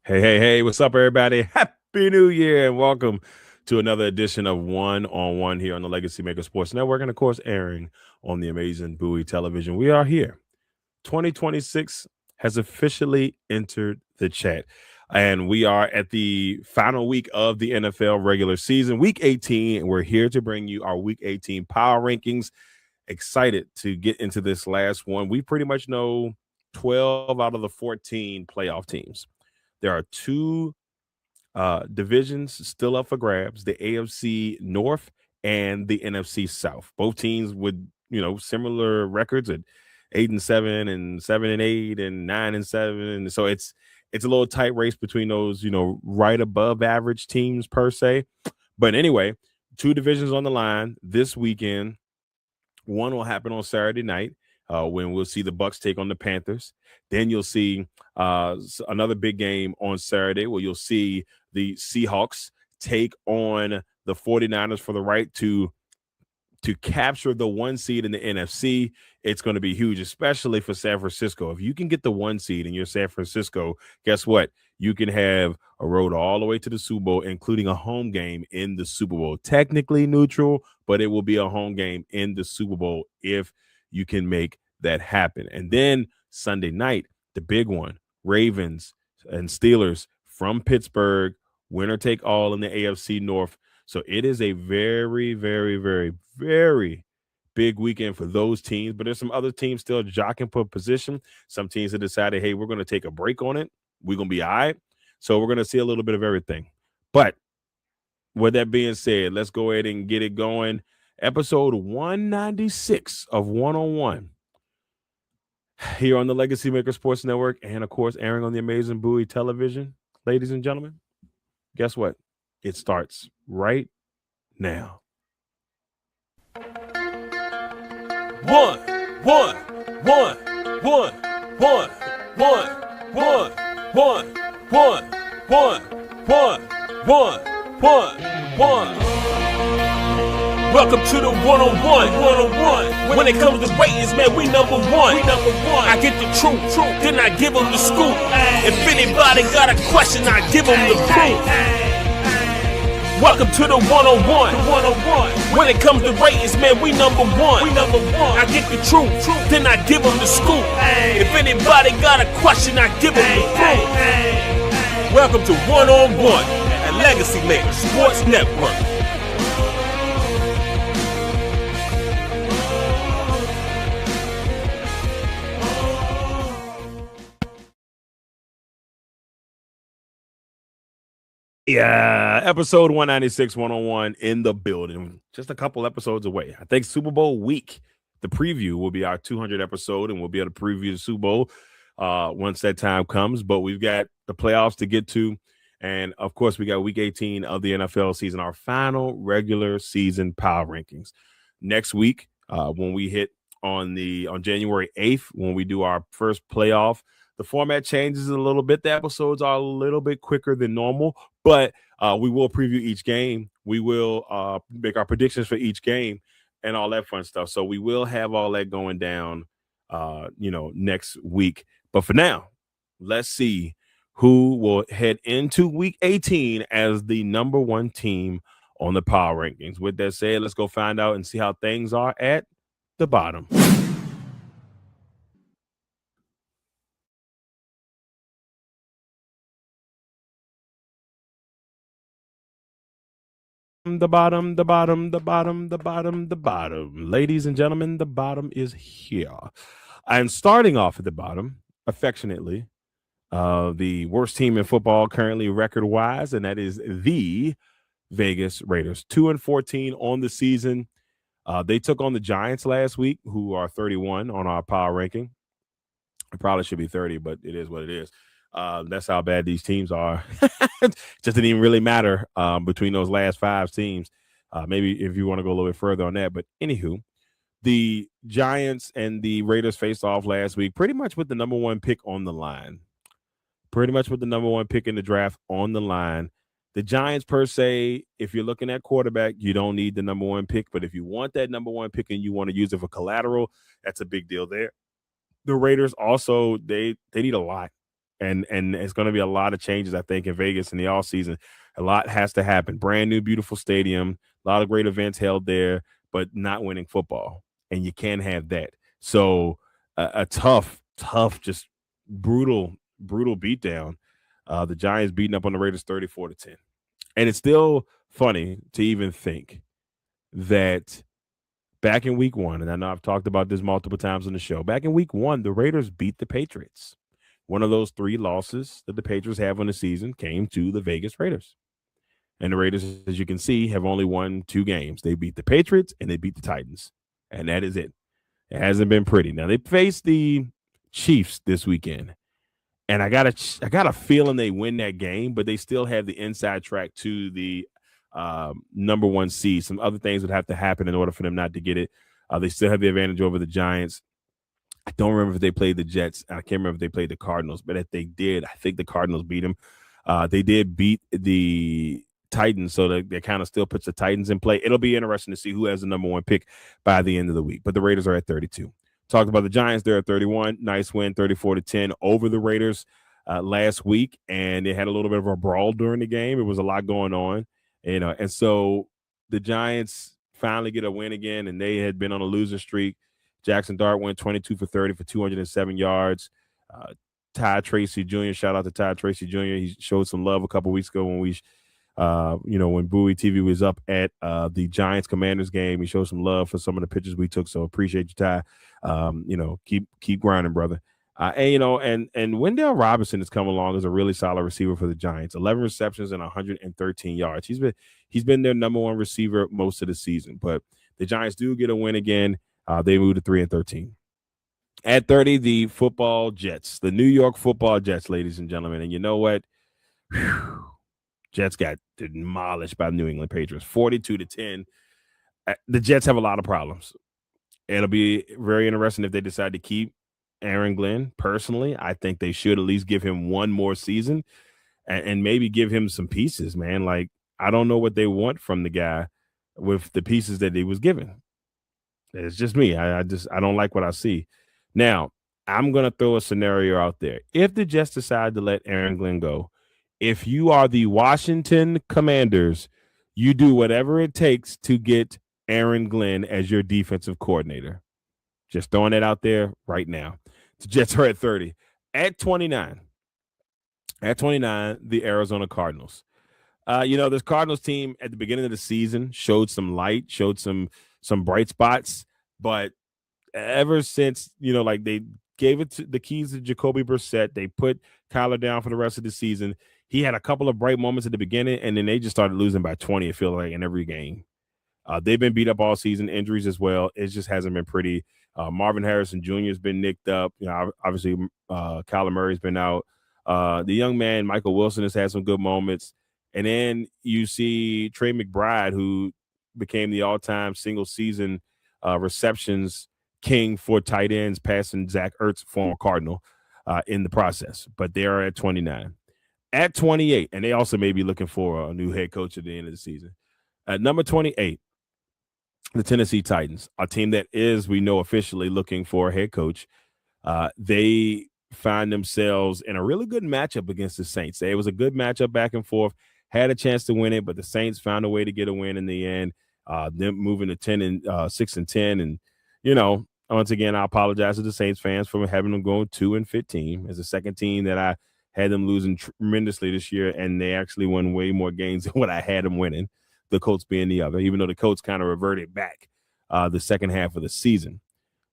Hey, what's up, everybody? Happy New Year, and welcome to another edition of One on One here on the Legacy Maker Sports Network, and of course, airing on the amazing Bowie Television. We are here. 2026 has officially entered the chat, and we are at the final week of the NFL regular season, week 18, and we're here to bring you our week 18 power rankings. Excited to get into this last one. We pretty much know 12 out of the 14 playoff teams. There are two divisions still up for grabs: the AFC North and the NFC South. Both teams with similar records at 8-7 and 7-8 and 9-7. And so it's a little tight race between those right above average teams per se. But anyway, two divisions on the line this weekend. One will happen on Saturday night when we'll see the Bucs take on the Panthers. Then you'll see another big game on Saturday where you'll see the Seahawks take on the 49ers for the right to capture the 1 seed in the NFC. It's going to be huge, especially for San Francisco. If you can get the 1 seed and you're San Francisco, guess what? You can have a road all the way to the Super Bowl, including a home game in the Super Bowl. Technically neutral, but it will be a home game in the Super Bowl if you can make that happen. And then Sunday night, the big one, Ravens and Steelers from Pittsburgh, winner take all in the AFC North. So it is a very, very, very, very big weekend for those teams. But there's some other teams still jockeying for position. Some teams have decided, hey, we're going to take a break on it. We're going to be all right. So we're going to see a little bit of everything. But with that being said, let's go ahead and get it going. Episode 196 of One on One here on the Legacy Maker Sports Network, and of course, airing on the amazing Bowie Television. Ladies and gentlemen, guess what? It starts right now. One. Welcome to the one-on-one. When it comes to ratings, man, we number one. I get the truth, then I give them the scoop. If anybody got a question, I give them the proof. Welcome to the one-on-one. When it comes to ratings, man, we number one. I get the truth, then I give them the scoop. If anybody got a question, I give them the proof. Welcome to one-on-one at Legacy Maker Sports Network. Yeah, episode 196, 101 in the building. Just a couple episodes away. I think Super Bowl week, the preview will be our 200th episode, and we'll be able to preview the Super Bowl once that time comes. But we've got the playoffs to get to. And, of course, we got week 18 of the NFL season, our final regular season power rankings. Next week, when we hit on January 8th, when we do our first playoff, the format changes a little bit. The episodes are a little bit quicker than normal, but we will preview each game. We will make our predictions for each game and all that fun stuff. So we will have all that going down, next week. But for now, let's see who will head into week 18 as the number one team on the power rankings. With that said, let's go find out and see how things are at the bottom. The bottom. Ladies and gentlemen, the bottom is here. And starting off at the bottom, affectionately, the worst team in football currently record-wise, and that is the Vegas Raiders. 2-14 on the season. They took on the Giants last week, who are 31 on our power ranking. It probably should be 30, but it is what it is. That's how bad these teams are. It just didn't even really matter between those last 5 teams. Maybe if you want to go a little bit further on that. But anywho, the Giants and the Raiders faced off last week pretty much with the number one pick on the line. Pretty much with the number one pick in the draft on the line. The Giants, per se, if you're looking at quarterback, you don't need the number one pick. But if you want that number one pick and you want to use it for collateral, that's a big deal there. The Raiders also, they need a lot. and it's going to be a lot of changes, I think, in Vegas in the offseason. A lot has to happen. Brand new, beautiful stadium, a lot of great events held there, but not winning football, and you can't have that. So a tough, just brutal beatdown. The Giants beating up on the Raiders 34-10, and it's still funny to even think that back in week one, and I know I've talked about this multiple times on the show, back in week one, the Raiders beat the Patriots. One of those 3 losses that the Patriots have on the season came to the Vegas Raiders. And the Raiders, as you can see, have only won 2 games. They beat the Patriots and they beat the Titans. And that is it. It hasn't been pretty. Now, they face the Chiefs this weekend. And I got a feeling they win that game, but they still have the inside track to the number 1 seed. Some other things would have to happen in order for them not to get it. They still have the advantage over the Giants. I don't remember if they played the Jets. I can't remember if they played the Cardinals, but if they did, I think the Cardinals beat them. They did beat the Titans, so that kind of still puts the Titans in play. It'll be interesting to see who has the number 1 pick by the end of the week. But the Raiders are at 32. Talked about the Giants. They're at 31. Nice win, 34-10 over the Raiders last week, and they had a little bit of a brawl during the game. It was a lot going on, and so the Giants finally get a win again, and they had been on a losing streak. Jackson Dart went 22 for 30 for 207 yards. Ty Tracy Jr., shout out to Ty Tracy Jr. He showed some love a couple weeks ago when when Bowie TV was up at the Giants Commanders game. He showed some love for some of the pictures we took. So appreciate you, Ty. Keep grinding, brother. And Wendell Robinson has come along as a really solid receiver for the Giants. 11 receptions and 113 yards. He's been their number 1 receiver most of the season. But the Giants do get a win again. They moved to 3-13. At 30, the football Jets, the New York football Jets, ladies and gentlemen. And you know what? Whew. Jets got demolished by the New England Patriots, 42-10. The Jets have a lot of problems. It'll be very interesting if they decide to keep Aaron Glenn. Personally, I think they should at least give him 1 more season and maybe give him some pieces, man. Like, I don't know what they want from the guy with the pieces that he was given. It's just me. I don't like what I see. Now, I'm going to throw a scenario out there. If the Jets decide to let Aaron Glenn go, if you are the Washington Commanders, you do whatever it takes to get Aaron Glenn as your defensive coordinator. Just throwing it out there right now. The Jets are at 30. At 29, the Arizona Cardinals. This Cardinals team at the beginning of the season showed some light, showed some bright spots, but ever since, they gave it to the keys to Jacoby Brissett, they put Kyler down for the rest of the season. He had a couple of bright moments at the beginning, and then they just started losing by 20, it feels like, in every game. They've been beat up all season, injuries as well. It just hasn't been pretty. Marvin Harrison Jr. has been nicked up. Obviously, Kyler Murray's been out. The young man, Michael Wilson, has had some good moments. And then you see Trey McBride, who became the all-time single-season receptions king for tight ends, passing Zach Ertz, former Cardinal, in the process. But they are at 29. At 28, and they also may be looking for a new head coach at the end of the season. At number 28, the Tennessee Titans, a team that is, we know, officially looking for a head coach. They find themselves in a really good matchup against the Saints. It was a good matchup back and forth, had a chance to win it, but the Saints found a way to get a win in the end. Them moving to 6-10. And, once again, I apologize to the Saints fans for having them going 2-15 as the second team that I had them losing tremendously this year, and they actually won way more games than what I had them winning, the Colts being the other, even though the Colts kind of reverted back the second half of the season.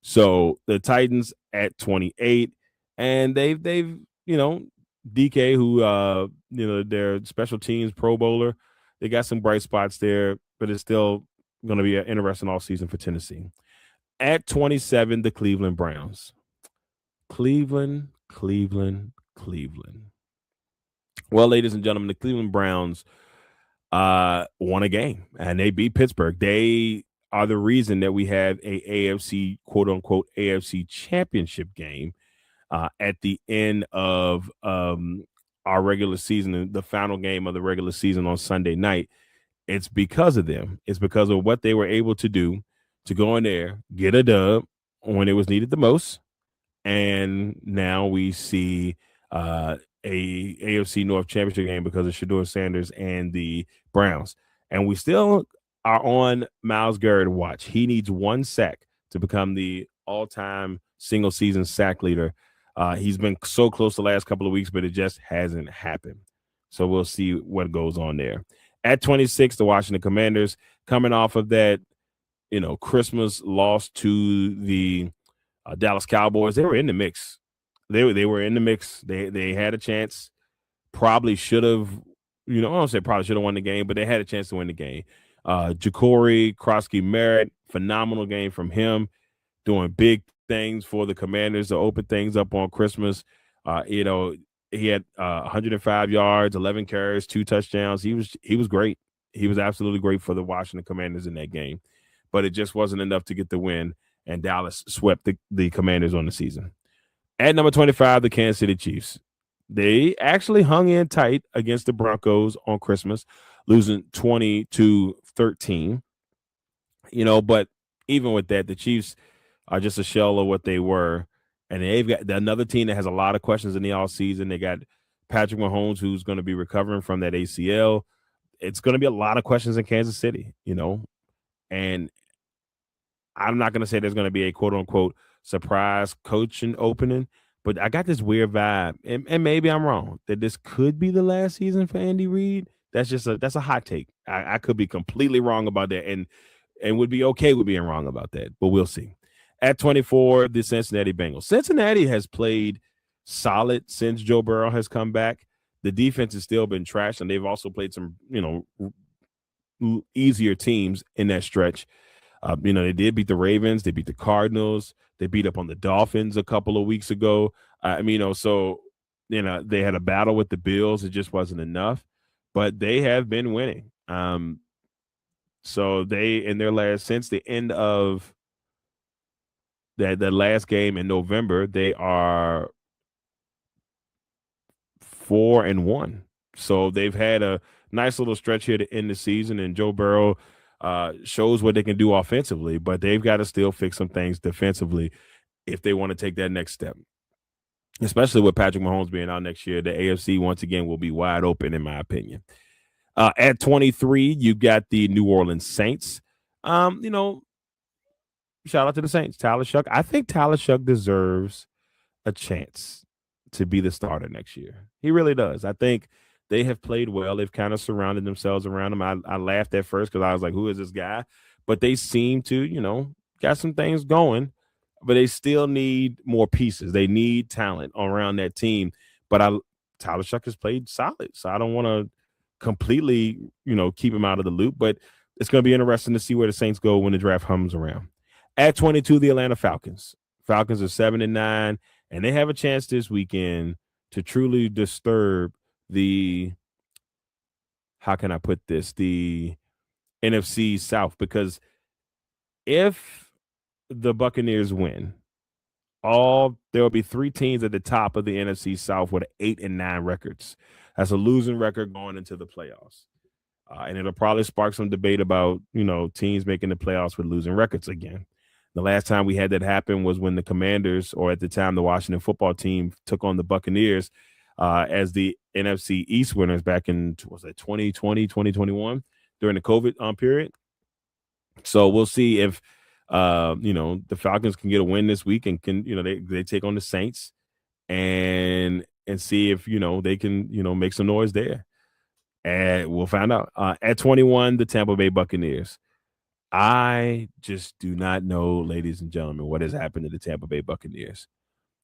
So the Titans at 28, and they've DK, who their special teams Pro Bowler, they got some bright spots there, but it's still going to be an interesting off season for Tennessee. At 27, the Cleveland Browns. Cleveland. Well, ladies and gentlemen, the Cleveland Browns won a game, and they beat Pittsburgh. They are the reason that we have a AFC, quote unquote, AFC championship game at the end of our regular season, the final game of the regular season on Sunday night. It's because of them. It's because of what they were able to do to go in there, get a dub when it was needed the most. And now we see a AFC North championship game because of Shedeur Sanders and the Browns. And we still are on Myles Garrett watch. He needs one sack to become the all-time single-season sack leader. He's been so close the last couple of weeks, but it just hasn't happened. So we'll see what goes on there. At 26, the Washington Commanders, coming off of that, Christmas loss to the Dallas Cowboys, they were in the mix. They were in the mix. They had a chance. Probably should have, I don't say probably should have won the game, but they had a chance to win the game. Ja'Cory Krosky Merritt, phenomenal game from him, doing big things for the Commanders to open things up on Christmas. He had 105 yards, 11 carries, 2 touchdowns. He was great. He was absolutely great for the Washington Commanders in that game, but it just wasn't enough to get the win. And Dallas swept the Commanders on the season. At number 25, the Kansas City Chiefs. They actually hung in tight against the Broncos on Christmas, losing 20-13. But even with that, the Chiefs are just a shell of what they were. And they've got another team that has a lot of questions in the offseason. They got Patrick Mahomes, who's going to be recovering from that ACL. It's going to be a lot of questions in Kansas City, and I'm not going to say there's going to be a quote unquote surprise coaching opening, but I got this weird vibe, and maybe I'm wrong, that this could be the last season for Andy Reid. That's a hot take. I could be completely wrong about that, and would be okay with being wrong about that, but we'll see. At 24, the Cincinnati Bengals. Cincinnati has played solid since Joe Burrow has come back. The defense has still been trash, and they've also played some, easier teams in that stretch. They did beat the Ravens. They beat the Cardinals. They beat up on the Dolphins a couple of weeks ago. They had a battle with the Bills. It just wasn't enough, but they have been winning. So they, in their since the end of the last game in November, they are 4-1. So they've had a nice little stretch here to end the season, and Joe Burrow shows what they can do offensively, but they've got to still fix some things defensively if they want to take that next step, especially with Patrick Mahomes being out next year. The AFC, once again, will be wide open, in my opinion. At 23, you got the New Orleans Saints. Shout out to the Saints. Tyler Shuck. I think Tyler Shuck deserves a chance to be the starter next year. He really does. I think they have played well. They've kind of surrounded themselves around him. I laughed at first because I was like, who is this guy? But they seem to, got some things going, but they still need more pieces. They need talent around that team. But Tyler Shuck has played solid, so I don't want to completely, keep him out of the loop. But it's going to be interesting to see where the Saints go when the draft comes around. At 22, the Atlanta Falcons. Falcons are 7-9, and they have a chance this weekend to truly disturb the NFC South, because if the Buccaneers win, there will be 3 teams at the top of the NFC South with 8-9 records. That's a losing record going into the playoffs. And it'll probably spark some debate about, teams making the playoffs with losing records again. The last time we had that happen was when the Commanders, or at the time the Washington football team, took on the Buccaneers as the NFC East winners back in, 2020, 2021 during the COVID period. So we'll see if, the Falcons can get a win this week and can, they take on the Saints and see if, they can, make some noise there. And we'll find out. At 21, the Tampa Bay Buccaneers. I just do not know, ladies and gentlemen, what has happened to the Tampa Bay Buccaneers.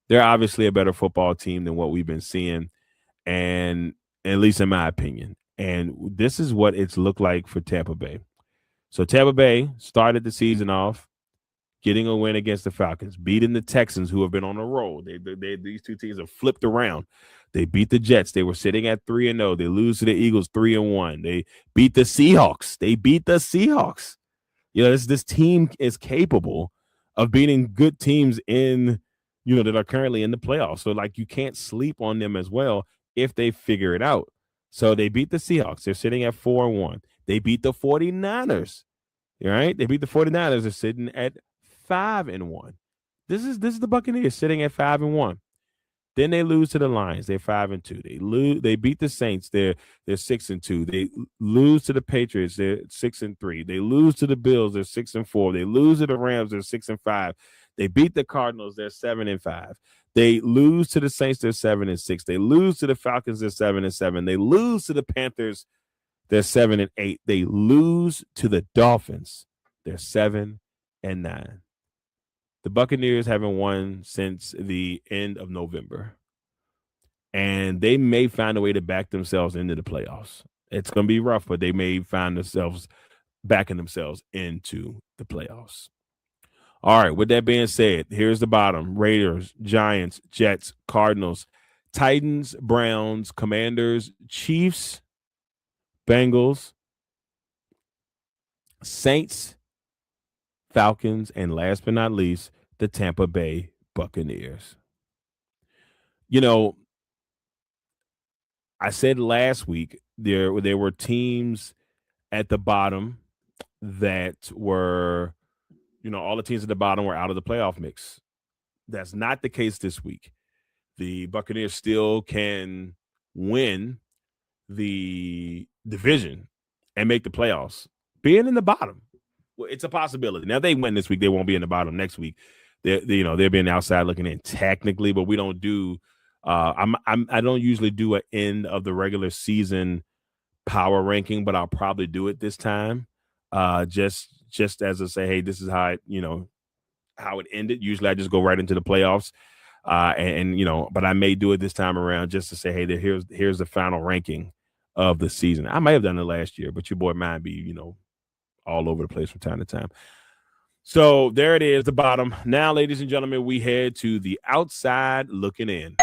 They're obviously a better football team than what we've been seeing, and at least in my opinion. And this is what it's looked like for Tampa Bay. So Tampa Bay started the season off getting a win against the Falcons, beating the Texans, who have been on a roll. These two teams have flipped around. They beat the Jets. They were sitting at 3-0. They lose to the Eagles 3-1. They beat the Seahawks. This team is capable of beating good teams that are currently in the playoffs. So, you can't sleep on them as well if they figure it out. So they beat the Seahawks. They're sitting at 4-1. They beat the 49ers. All right? They beat the 49ers. They're sitting at 5-1. This is the Buccaneers sitting at 5-1. Then they lose to the Lions. They're 5-2. They lose. They beat the Saints. They're 6-2. They lose to the Patriots. They're 6-3. They lose to the Bills. They're 6-4. They lose to the Rams. They're 6-5. They beat the Cardinals. They're 7-5. They lose to the Saints. They're 7-6. They lose to the Falcons. They're 7-7. They lose to the Panthers. They're 7-8. They lose to the Dolphins. They're 7-9. The Buccaneers haven't won since the end of November, and they may find a way to back themselves into the playoffs. It's going to be rough, but they may find themselves backing themselves into the playoffs. All right, with that being said, here's the bottom: Raiders, Giants, Jets, Cardinals, Titans, Browns, Commanders, Chiefs, Bengals, Saints, Falcons, and last but not least, the Tampa Bay Buccaneers. You know, I said last week there were teams at the bottom that were, all the teams at the bottom were out of the playoff mix. That's not the case this week. The Buccaneers still can win the division and make the playoffs, being in the bottom. Well, it's a possibility. Now, if they win this week, they won't be in the bottom next week. They're being outside looking in technically, but we don't do. I don't usually do an end of the regular season power ranking, but I'll probably do it this time. Just as I say, hey, this is how it ended. Usually, I just go right into the playoffs, but I may do it this time around just to say, hey, here's the final ranking of the season. I might have done it last year, but your boy might be all over the place from time to time. So there it is, the bottom. Now, ladies and gentlemen, we head to the outside looking in.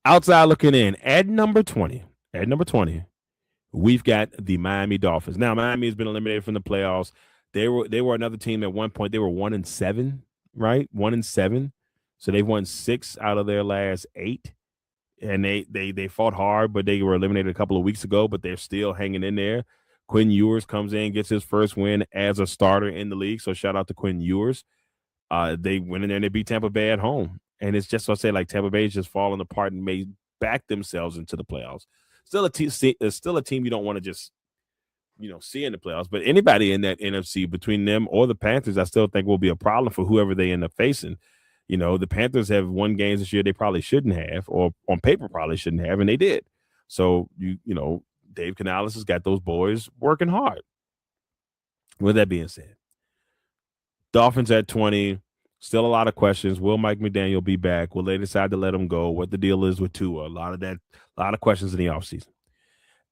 Outside looking in at number 20. We've got the Miami Dolphins. Now, Miami has been eliminated from the playoffs. They were another team at one point. They were 1-7, right? 1-7. So they've won 6 out of their last 8. And they fought hard, but they were eliminated a couple of weeks ago, but they're still hanging in there. Quinn Ewers comes in, gets his first win as a starter in the league. So shout out to Quinn Ewers. They went in there and they beat Tampa Bay at home. And it's just what I say, like Tampa Bay is just falling apart and may back themselves into the playoffs. Still a team you don't want to just see in the playoffs. But anybody in that NFC between them or the Panthers, I still think will be a problem for whoever they end up facing. The Panthers have won games this year they probably shouldn't have, or on paper probably shouldn't have, and they did. So Dave Canales has got those boys working hard. With that being said, Dolphins at 20. Still a lot of questions. Will Mike McDaniel be back? Will they decide to let him go? What the deal is with Tua? A lot of questions in the offseason.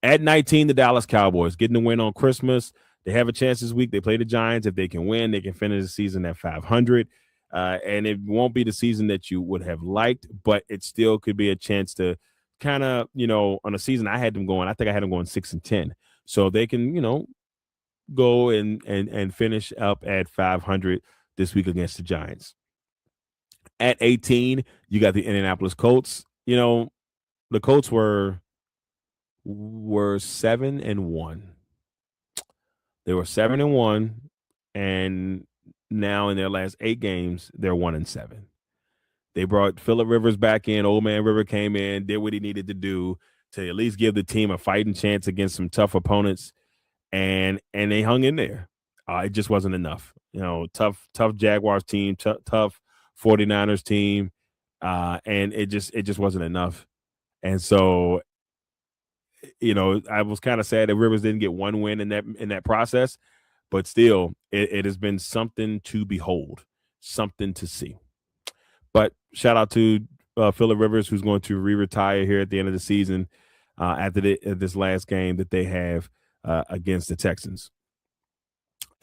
At 19, the Dallas Cowboys getting the win on Christmas. They have a chance this week. They play the Giants. If they can win, they can finish the season at 500. And it won't be the season that you would have liked, but it still could be a chance to kind of, on a season I had them going, I think I had them going 6-10. So they can, go and finish up at 500 this week against the Giants. At 18, you got the Indianapolis Colts. The Colts were 7-1. They were 7-1, and now in their last 8 games, they're 1-7. They brought Phillip Rivers back in. Old man River came in, did what he needed to do to at least give the team a fighting chance against some tough opponents, and they hung in there. It just wasn't enough. Tough Jaguars team, tough 49ers team, and it just wasn't enough. And so, I was kind of sad that Rivers didn't get one win in that process, but still, it has been something to behold, something to see. But shout out to Phillip Rivers, who's going to retire here at the end of the season after this last game that they have against the Texans.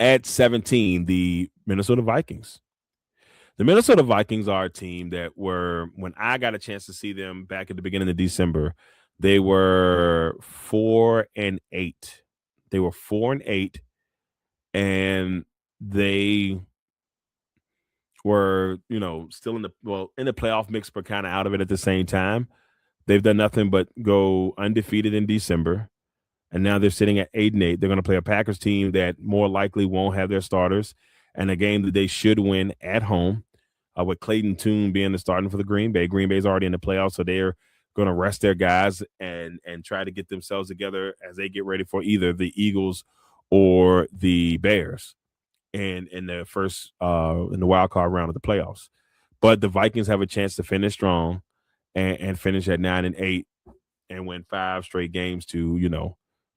At 17, the Minnesota Vikings. The Minnesota Vikings are a team that were, when I got a chance to see them back at the beginning of December, they were 4-8. They were 4-8, and they were, still in the playoff mix, but kind of out of it at the same time. They've done nothing but go undefeated in December. and now they're sitting at 8-8. They're going to play a Packers team that more likely won't have their starters, and a game that they should win at home. With Clayton Tune being the starting for the Green Bay. Green Bay's already in the playoffs, so they're going to rest their guys and try to get themselves together as they get ready for either the Eagles or the Bears in the first in the wild card round of the playoffs. But the Vikings have a chance to finish strong and finish at 9-8 and win 5 straight games to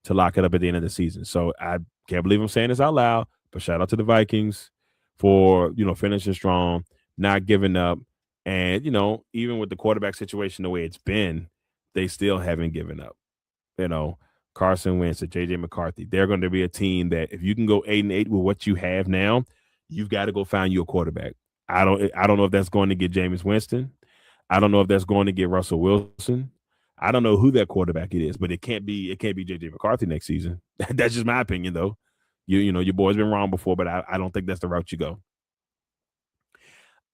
lock it up at the end of the season. So I can't believe I'm saying this out loud, but shout out to the Vikings for finishing strong, not giving up, and even with the quarterback situation the way it's been, they still haven't given up. Carson Wentz or JJ McCarthy, they're going to be a team that if you can go 8-8 with what you have now, you've got to go find you a quarterback. I don't know if that's going to get Jameis Winston. I don't know if that's going to get Russell Wilson. I don't know who that quarterback it is, but it can't be JJ McCarthy next season. That's just my opinion, though. Your boy's been wrong before, but I don't think that's the route you go.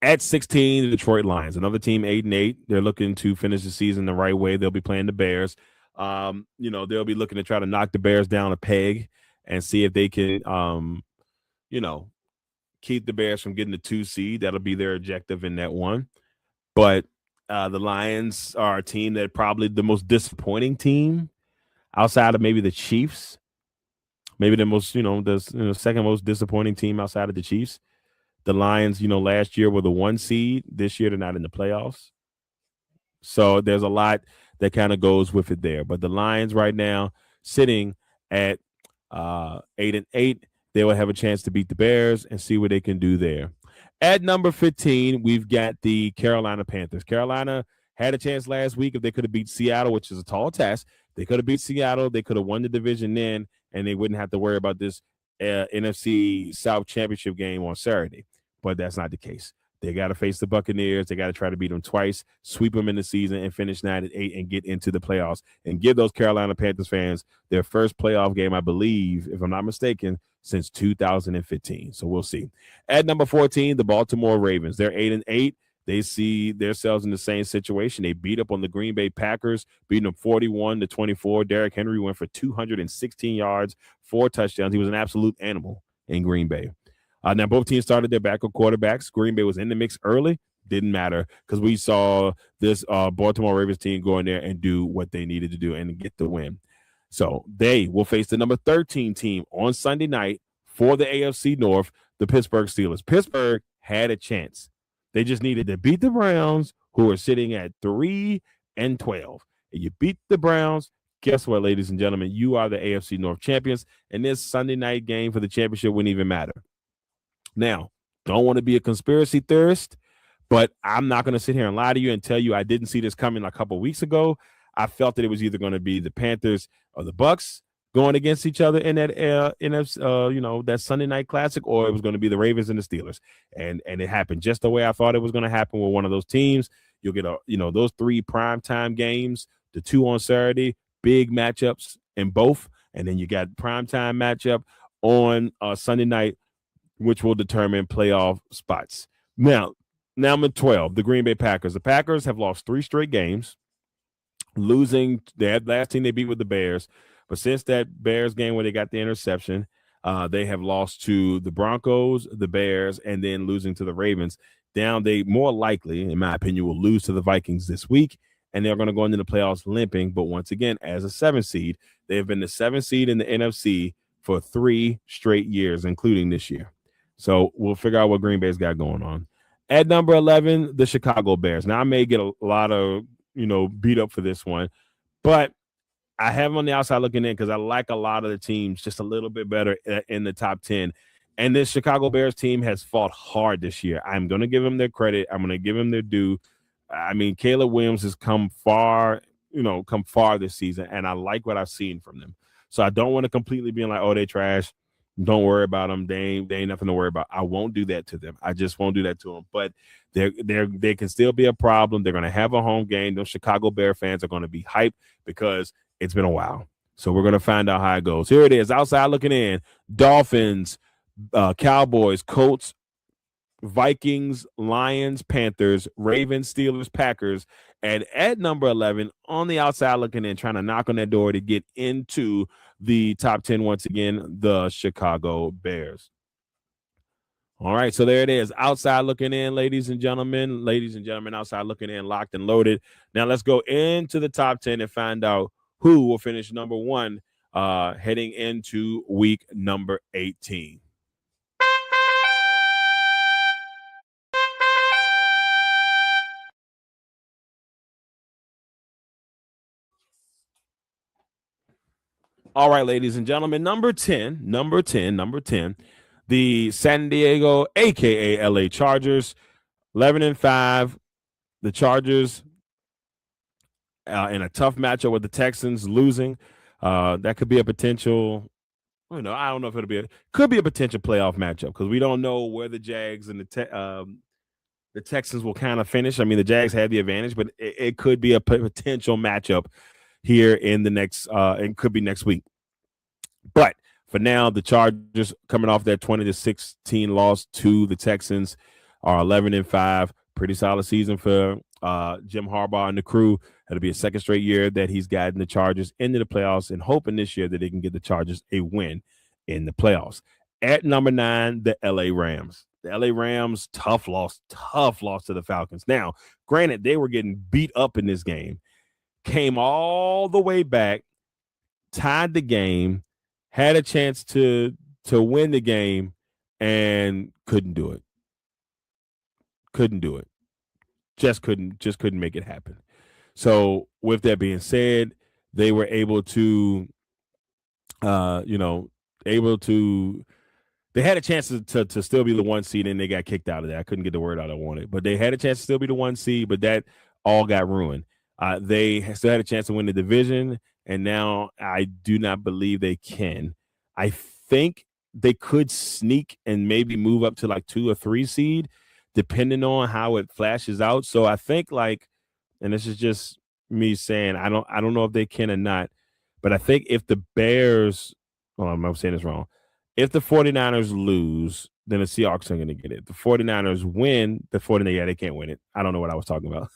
At 16, the Detroit Lions, another team 8-8. They're looking to finish the season the right way. They'll be playing the Bears. They'll be looking to try to knock the Bears down a peg and see if they can, keep the Bears from getting the 2 seed. That'll be their objective in that one. But the Lions are a team that probably the most disappointing team outside of maybe the Chiefs. Maybe the most, the second most disappointing team outside of the Chiefs. The Lions, last year were the 1 seed. This year they're not in the playoffs. So there's a lot that kind of goes with it there. But the Lions right now sitting at 8-8, they will have a chance to beat the Bears and see what they can do there. At number 15, we've got the Carolina Panthers. Carolina had a chance last week if they could have beat Seattle, which is a tall task. They could have beat Seattle. They could have won the division then, and they wouldn't have to worry about this NFC South Championship game on Saturday. But that's not the case. They got to face the Buccaneers. They got to try to beat them twice, sweep them in the season, and finish 9-8 and get into the playoffs and give those Carolina Panthers fans their first playoff game, I believe, if I'm not mistaken, since 2015. So we'll see. At number 14, the Baltimore Ravens. They're 8-8. They see themselves in the same situation. They beat up on the Green Bay Packers, beating them 41-24. Derrick Henry went for 216 yards, 4 touchdowns. He was an absolute animal in Green Bay. Now, both teams started their backup quarterbacks. Green Bay was in the mix early. Didn't matter because we saw this Baltimore Ravens team go in there and do what they needed to do and get the win. So they will face the number 13 team on Sunday night for the AFC North, the Pittsburgh Steelers. Pittsburgh had a chance. They just needed to beat the Browns, who are sitting at 3-12. And you beat the Browns. Guess what, ladies and gentlemen? You are the AFC North champions, and this Sunday night game for the championship wouldn't even matter. Now, don't want to be a conspiracy theorist, but I'm not going to sit here and lie to you and tell you I didn't see this coming a couple of weeks ago. I felt that it was either going to be the Panthers or the Bucks going against each other in that that Sunday night classic, or it was going to be the Ravens and the Steelers. And it happened just the way I thought it was going to happen with one of those teams. You'll get those 3 primetime games, the 2 on Saturday, big matchups in both, and then you got primetime matchup on Sunday night, which will determine playoff spots. Now number 12, the Green Bay Packers. The Packers have lost 3 straight games, losing that last team they beat with the Bears. But since that Bears game where they got the interception, they have lost to the Broncos, the Bears, and then losing to the Ravens. They more likely, in my opinion, will lose to the Vikings this week, and they're going to go into the playoffs limping. But once again, as a 7th seed, they have been the 7th seed in the NFC for 3 straight years, including this year. So we'll figure out what Green Bay's got going on. At number 11, the Chicago Bears. Now, I may get a lot of, beat up for this one, but I have them on the outside looking in because I like a lot of the teams just a little bit better in the top 10. And this Chicago Bears team has fought hard this year. I'm going to give them their credit. I'm going to give them their due. I mean, Caleb Williams has come far this season, and I like what I've seen from them. So I don't want to completely be like, oh, they trash. Don't worry about them. They ain't nothing to worry about. I won't do that to them. I just won't do that to them. But they can still be a problem. They're going to have a home game. Those Chicago Bear fans are going to be hyped because it's been a while. So we're going to find out how it goes. Here it is, outside looking in. Dolphins, Cowboys, Colts, Vikings, Lions, Panthers, Ravens, Steelers, Packers, and at number 11, on the outside looking in, trying to knock on that door to get into the top 10 once again, the Chicago Bears. All right, so there it is. Outside looking in, ladies and gentlemen. Ladies and gentlemen, outside looking in, locked and loaded. Now let's go into the top 10 and find out who will finish number one heading into week number 18. All right, ladies and gentlemen, number 10, the San Diego, aka LA Chargers, 11-5. The Chargers in a tough matchup with the Texans losing. That could be a potential. I don't know if could be a potential playoff matchup because we don't know where the Jags and the Texans will kind of finish. I mean, the Jags have the advantage, but it could be a potential matchup here in the next. It could be next week. But for now, the Chargers coming off that 20-16 loss to the Texans are 11-5. Pretty solid season for Jim Harbaugh and the crew. It'll be a second straight year that he's gotten the Chargers into the playoffs and hoping this year that they can get the Chargers a win in the playoffs. At number 9, the LA Rams. The LA Rams, tough loss to the Falcons. Now, granted, they were getting beat up in this game, came all the way back, tied the game, had a chance to win the game, and couldn't do it. Just couldn't make it happen. So with that being said, they were able to, they had a chance to still be the 1 seed, and they got kicked out of that. I couldn't get the word out I wanted, but they had a chance to still be the 1 seed, but that all got ruined. They still had a chance to win the division, and now I do not believe they can. I think they could sneak and maybe move up to like 2 or 3 seed, depending on how it flashes out. So I think and this is just me saying, I don't know if they can or not, but I think if the Bears, I'm saying this wrong. If the 49ers lose, then the Seahawks are going to get it. The 49ers win, they can't win it. I don't know what I was talking about.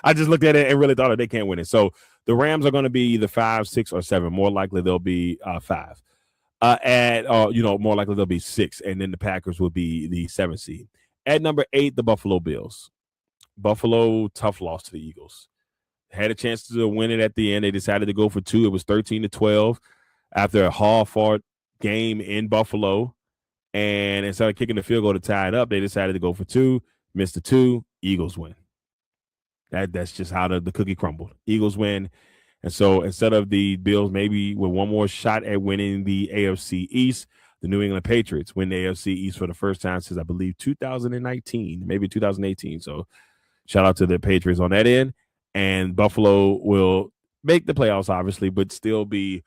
I just looked at it and really thought they can't win it. So the Rams are going to be either 5, 6, or 7. More likely they'll be 5. More likely they'll be 6, and then the Packers will be the 7th seed. At number 8, the Buffalo Bills. Buffalo, tough loss to the Eagles. Had a chance to win it at the end. They decided to go for 2. It was 13-12 after a hard-fought game in Buffalo. And instead of kicking the field goal to tie it up, they decided to go for 2. Missed the 2. Eagles win. That's just how the cookie crumbled. Eagles win. And so instead of the Bills maybe with one more shot at winning the AFC East, the New England Patriots win the AFC East for the first time since, I believe, 2019, maybe 2018. So shout out to the Patriots on that end. And Buffalo will make the playoffs, obviously, but still be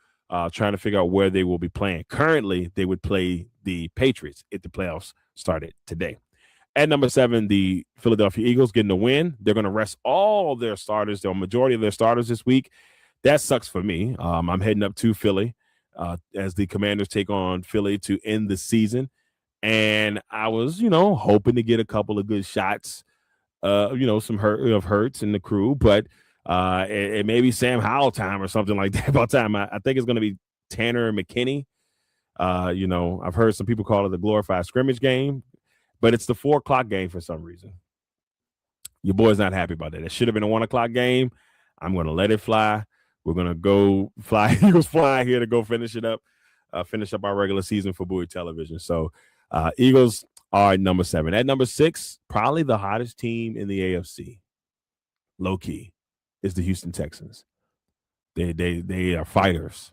trying to figure out where they will be playing. Currently, they would play the Patriots if the playoffs started today. At number 7, the Philadelphia Eagles getting the win. They're going to rest all their starters, the majority of their starters this week. That sucks for me. I'm heading up to Philly as the Commanders take on Philly to end the season. And I was, hoping to get a couple of good shots, some Hurts and the crew, but it may be Sam Howell time or something like that. About time, I think it's going to be Tanner McKinney. I've heard some people call it the glorified scrimmage game, but it's the 4:00 game for some reason. Your boy's not happy about that. It should have been a 1:00 game. I'm going to let it fly. We're going to go fly. Eagles fly here to go finish it up, finish up our regular season for Bowie Television. So Eagles are number 7. At number 6, probably the hottest team in the AFC, low key, is the Houston Texans. They are fighters.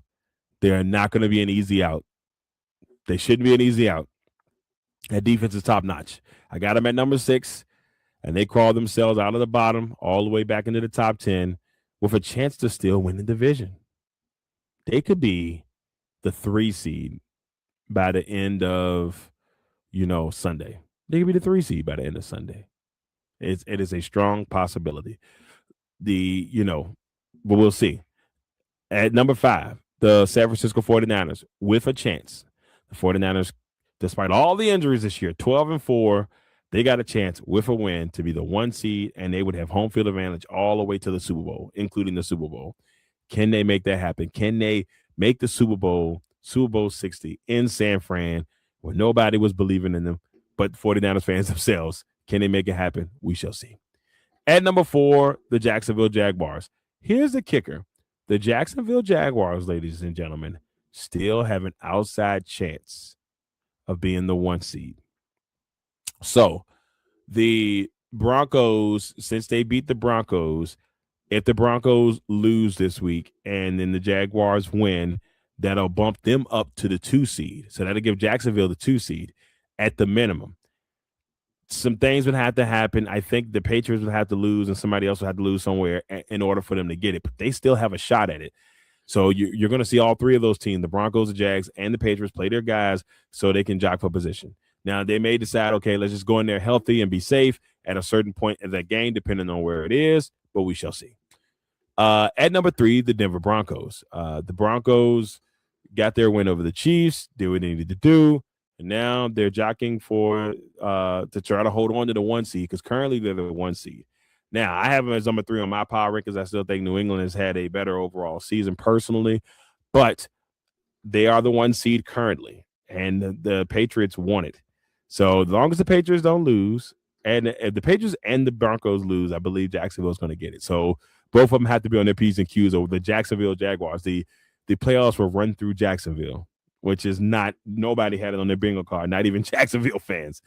They are not going to be an easy out. They shouldn't be an easy out. That defense is top notch. I got them at number 6, and they crawled themselves out of the bottom all the way back into the top 10 with a chance to still win the division. They could be the 3 seed by the end of, Sunday. They could be the 3 seed by the end of Sunday. It is a strong possibility. But we'll see. At number 5, the San Francisco 49ers with a chance. The 49ers despite all the injuries this year, 12-4, they got a chance with a win to be the 1 seed, and they would have home field advantage all the way to the Super Bowl, including the Super Bowl. Can they make that happen? Can they make the Super Bowl 60 in San Fran where nobody was believing in them but 49ers fans themselves? Can they make it happen? We shall see. At number 4, the Jacksonville Jaguars. Here's the kicker. The Jacksonville Jaguars, ladies and gentlemen, still have an outside chance of being the 1 seed. So the Broncos, since they beat the Broncos, if the Broncos lose this week and then the Jaguars win, that'll bump them up to the 2 seed. So that'll give Jacksonville the 2 seed at the minimum. Some things would have to happen. I think the Patriots would have to lose and somebody else would have to lose somewhere in order for them to get it. But they still have a shot at it. So you're going to see all 3 of those teams, the Broncos, the Jags, and the Patriots, play their guys so they can jock for position. Now, they may decide, okay, let's just go in there healthy and be safe at a certain point in that game, depending on where it is, but we shall see. At number 3, the Denver Broncos. The Broncos got their win over the Chiefs, did what they needed to do, and now they're jockeying for to try to hold on to the 1 seed because currently they're the 1 seed. Now, I have them as number 3 on my power rankings. I still think New England has had a better overall season personally, but they are the 1 seed currently, and the Patriots won it. So as long as the Patriots don't lose, and if the Patriots and the Broncos lose, I believe Jacksonville's going to get it. So both of them have to be on their P's and Q's over the Jacksonville Jaguars. The playoffs were run through Jacksonville, which is not, nobody had it on their bingo card, not even Jacksonville fans.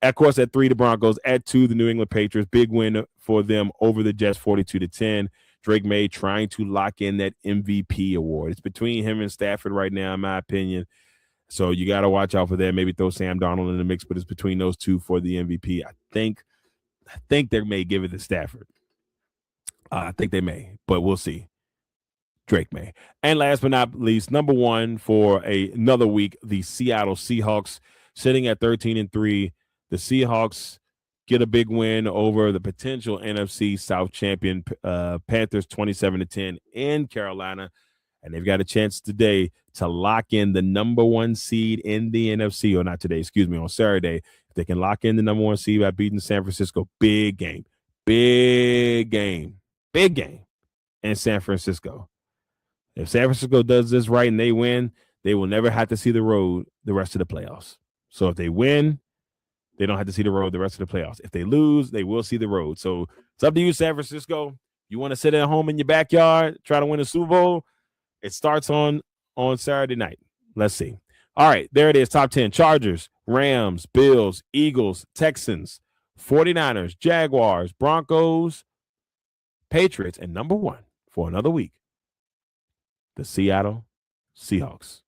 Of course, at 3, the Broncos. At 2, the New England Patriots. Big win for them over the Jets, 42-10. Drake May trying to lock in that MVP award. It's between him and Stafford right now, in my opinion. So you got to watch out for that. Maybe throw Sam Darnold in the mix, but it's between those 2 for the MVP. I think they may give it to Stafford. I think they may, but we'll see. Drake may. And last but not least, number 1 for another week, the Seattle Seahawks, sitting at 13-3. The Seahawks get a big win over the potential NFC South champion Panthers, 27-10 in Carolina. And they've got a chance today to lock in the number 1 seed in the NFC, or not today, excuse me, on Saturday. If they can lock in the number 1 seed by beating San Francisco, big game in San Francisco. If San Francisco does this right and they win, they will never have to see the road the rest of the playoffs. So if they win, they don't have to see the road the rest of the playoffs. If they lose, they will see the road. So it's up to you, San Francisco. You want to sit at home in your backyard, try to win a Super Bowl? It starts on Saturday night. Let's see. All right, there it is. Top 10. Chargers, Rams, Bills, Eagles, Texans, 49ers, Jaguars, Broncos, Patriots, and number 1 for another week, the Seattle Seahawks.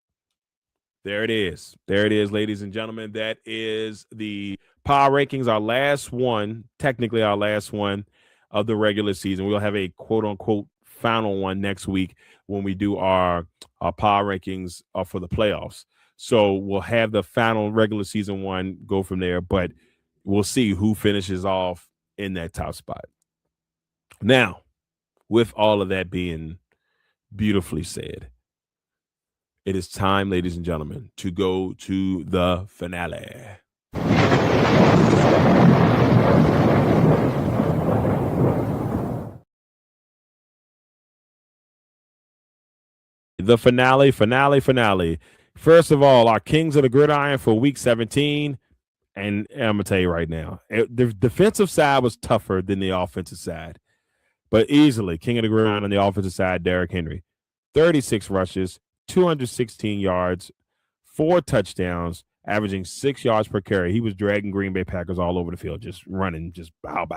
There it is. There it is, ladies and gentlemen. That is the power rankings, our last one, technically our last one of the regular season. We'll have a quote-unquote final one next week when we do our power rankings for the playoffs. So we'll have the final regular season one, go from there, but we'll see who finishes off in that top spot. Now, with all of that being beautifully said, it is time, ladies and gentlemen, to go to the finale. The finale. First of all, our Kings of the Gridiron for week 17. And I'm going to tell you right now, the defensive side was tougher than the offensive side. But easily, King of the Gridiron on the offensive side, Derrick Henry. 36 rushes, 216 yards, 4 touchdowns, averaging 6 yards per carry. He was dragging Green Bay Packers all over the field, just running, just bow.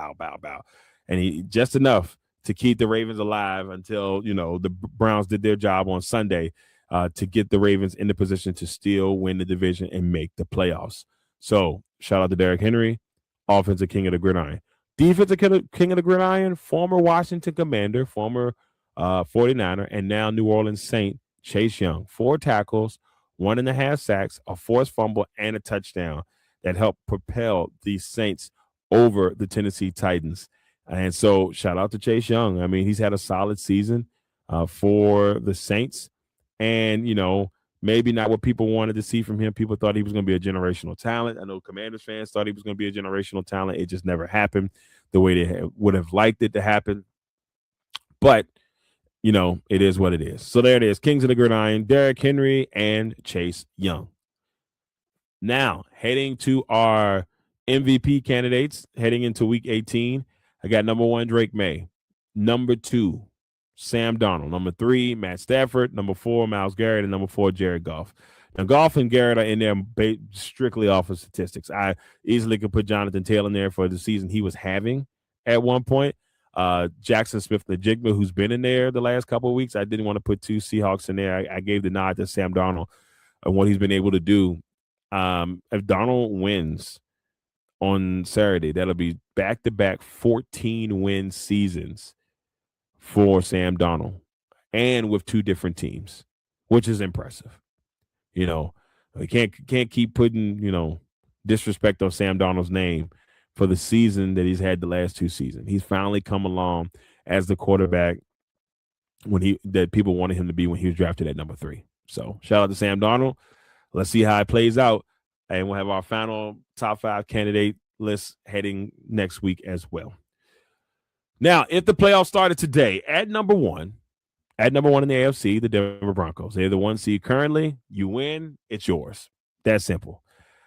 And he just enough to keep the Ravens alive until, the Browns did their job on Sunday to get the Ravens in the position to still win the division and make the playoffs. So shout out to Derrick Henry, offensive king of the gridiron. Defensive king of the gridiron, former Washington Commander, former 49er, and now New Orleans Saint, Chase Young. 4 tackles, 1.5 sacks, a forced fumble, and a touchdown that helped propel the Saints over the Tennessee Titans. And so shout out to Chase Young. I mean, he's had a solid season for the Saints. And, Maybe not what people wanted to see from him. People thought he was going to be a generational talent. I know Commanders fans thought he was going to be a generational talent. It just never happened the way they would have liked it to happen. But, it is what it is. So there it is. Kings of the Gridiron, Derrick Henry and Chase Young. Now, heading to our MVP candidates, heading into week 18, I got number 1, Drake May. Number 2, Sam Darnold. Number 3, Matt Stafford. Number 4, Myles Garrett. And number 4, Jared Goff. Now, Goff and Garrett are in there strictly off of statistics. I easily could put Jonathan Taylor in there for the season he was having at one point. Jackson Smith-Njigba, who's been in there the last couple of weeks. I didn't want to put 2 Seahawks in there. I gave the nod to Sam Darnold and what he's been able to do. If Darnold wins on Saturday, that'll be back-to-back 14-win seasons for Sam Darnold, and with 2 different teams, which is impressive. We can't keep putting, disrespect on Sam Darnold's name for the season that he's had the last 2 seasons. He's finally come along as the quarterback that people wanted him to be when he was drafted at number 3. So shout out to Sam Darnold. Let's see how it plays out. And we'll have our final top 5 candidate list heading next week as well. Now, if the playoffs started today at number 1 in the AFC, the Denver Broncos, they're the 1 seed currently. You win, it's yours. That's simple.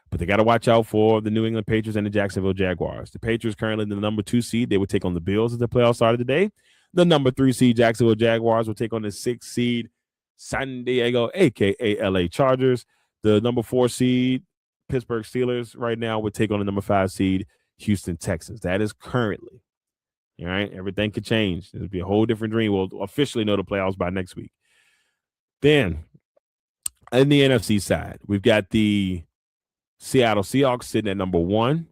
But they got to watch out for the New England Patriots and the Jacksonville Jaguars. The Patriots currently the number 2 seed. They would take on the Bills if the playoffs started today. The number 3 seed Jacksonville Jaguars will take on the 6th seed San Diego, a.k.a. LA Chargers. The number 4 seed Pittsburgh Steelers right now would take on the number 5 seed Houston Texans. That is currently. All right. Everything could change. It'll be a whole different dream. We'll officially know the playoffs by next week. Then, in the NFC side, we've got the Seattle Seahawks sitting at number 1.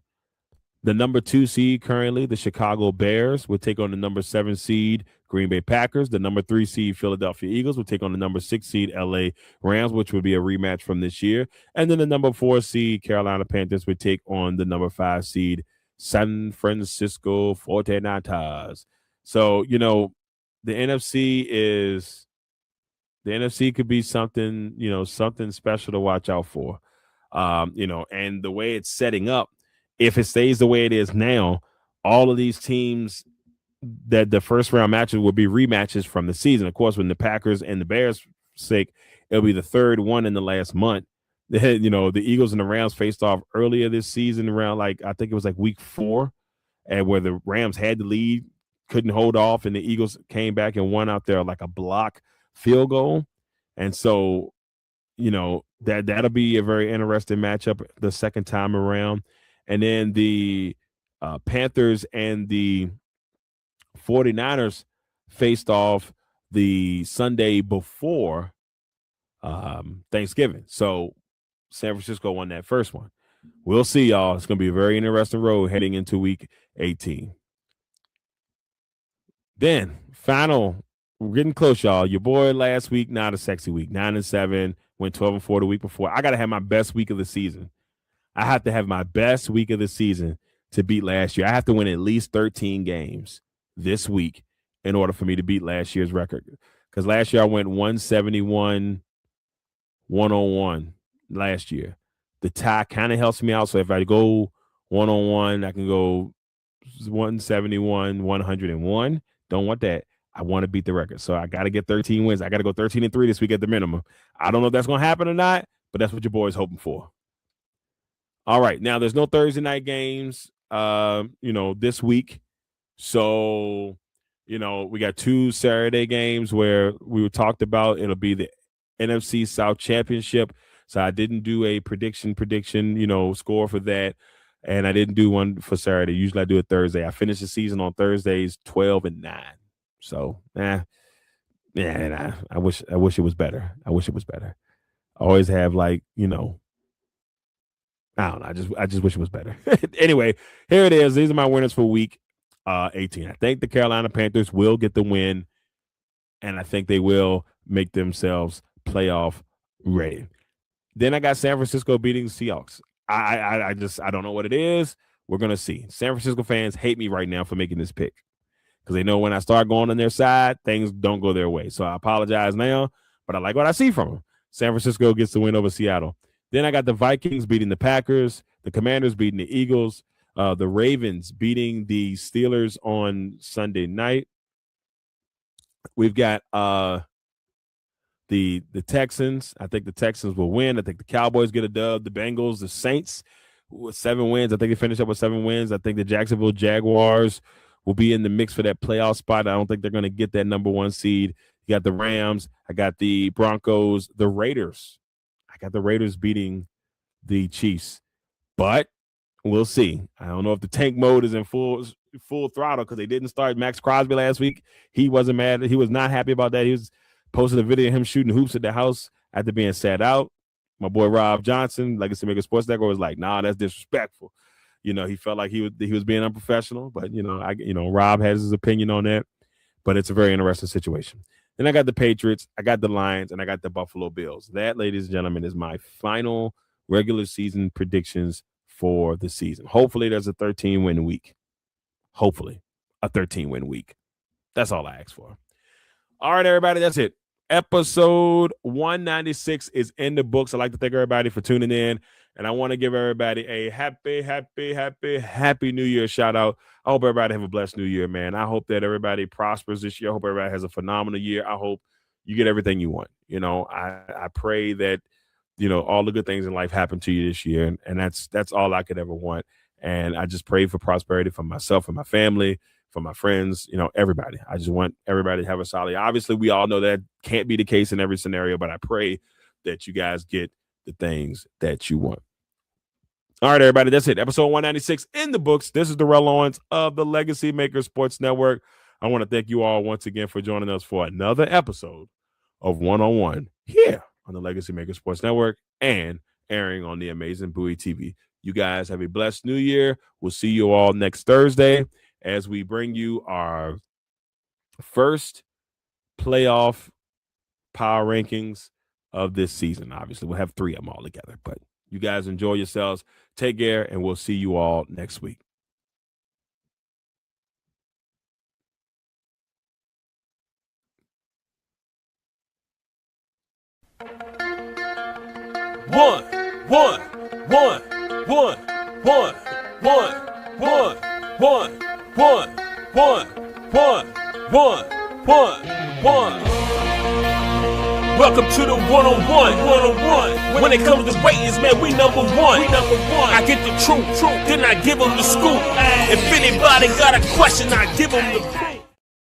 The number 2 seed currently, the Chicago Bears, will take on the number 7 seed Green Bay Packers. The number 3 seed Philadelphia Eagles will take on the number 6 seed LA Rams, which would be a rematch from this year. And then the number 4 seed Carolina Panthers would take on the number 5 seed San Francisco 49ers. So, the NFC could be something, something special to watch out for. And the way it's setting up, if it stays the way it is now, all of these teams that the first round matches will be rematches from the season. Of course, when the Packers and the Bears sake, it'll be the 3rd one in the last month. The Eagles and the Rams faced off earlier this season around I think it was week 4, and where the Rams had the lead, couldn't hold off, and the Eagles came back and won out there a block field goal. And so, that'll be a very interesting matchup the second time around. And then the Panthers and the 49ers faced off the Sunday before Thanksgiving. So San Francisco won that first one. We'll see, y'all. It's going to be a very interesting road heading into week 18. Then, we're getting close, y'all. Your boy last week, not a sexy week. 9-7, went 12-4 the week before. I got to have my best week of the season. I have to have my best week of the season to beat last year. I have to win at least 13 games this week in order for me to beat last year's record. Because last year I went 171, 101 last year. The tie kind of helps me out. So if I go 1-on-1, I can go 171, 101. Don't want that. I want to beat the record. So I got to get 13 wins. I got to go 13-3 this week at the minimum. I don't know if that's going to happen or not, but that's what your boy's hoping for. All right. Now, there's no Thursday night games, this week. So, we got 2 Saturday games where we were talked about. It'll be the NFC South Championship. So I didn't do a prediction, score for that. And I didn't do one for Saturday. Usually I do it Thursday. I finish the season on Thursdays 12-9. So, I wish it was better. I always have I don't know. I just wish it was better. Anyway, here it is. These are my winners for week 18. I think the Carolina Panthers will get the win, and I think they will make themselves playoff ready. Then I got San Francisco beating the Seahawks. I don't know what it is. We're gonna see. San Francisco fans hate me right now for making this pick because they know when I start going on their side, things don't go their way. So I apologize now, but I like what I see from them. San Francisco gets the win over Seattle. Then I got the Vikings beating the Packers, the Commanders beating the Eagles, the Ravens beating the Steelers on Sunday night. We've got the Texans. I think the Texans will win. I think the Cowboys get a dub. The Bengals, the Saints with 7 wins. I think they finish up with 7 wins. I think the Jacksonville Jaguars will be in the mix for that playoff spot. I don't think they're going to get that number 1 seed. You got the Rams. I got the Broncos, the Raiders. I got the Raiders beating the Chiefs. But we'll see. I don't know if the tank mode is in full throttle because they didn't start Max Crosby last week. He wasn't mad. He was not happy about that. He was posted a video of him shooting hoops at the house after being sat out. My boy Rob Johnson, Legacy Maker Sports Network, was like, "Nah, that's disrespectful." He felt like he was being unprofessional. But Rob has his opinion on that. But it's a very interesting situation. Then I got the Patriots, I got the Lions, and I got the Buffalo Bills. That, ladies and gentlemen, is my final regular season predictions for the season. Hopefully, there's a 13-win week. Hopefully, a 13-win week. That's all I ask for. All right, everybody, that's it. Episode 196 is in the books. I'd like to thank everybody for tuning in, and I want to give everybody a happy New Year shout out. I hope everybody have a blessed New Year, man. I hope that everybody prospers this year. I hope everybody has a phenomenal year. I hope you get everything you want. I pray that all the good things in life happen to you this year, and that's all I could ever want. And I just pray for prosperity for myself and my family, for my friends, everybody. I just want everybody to have a solid. Obviously, we all know that can't be the case in every scenario, but I pray that you guys get the things that you want. All right, everybody, that's it. Episode 196 in the books. This is Darrell Owens of the Legacy Maker Sports Network. I want to thank you all once again for joining us for another episode of One-on-One here on the Legacy Maker Sports Network and airing on the amazing Bowie TV. You guys have a blessed New Year. We'll see you all next Thursday as we bring you our first playoff power rankings of this season. Obviously, we'll have 3 of them all together, but you guys enjoy yourselves. Take care, and we'll see you all next week. One. Welcome to the one-on-one. When it comes to ratings, man, we number one. I get the truth, then I give them the scoop. If anybody got a question, I give them the proof.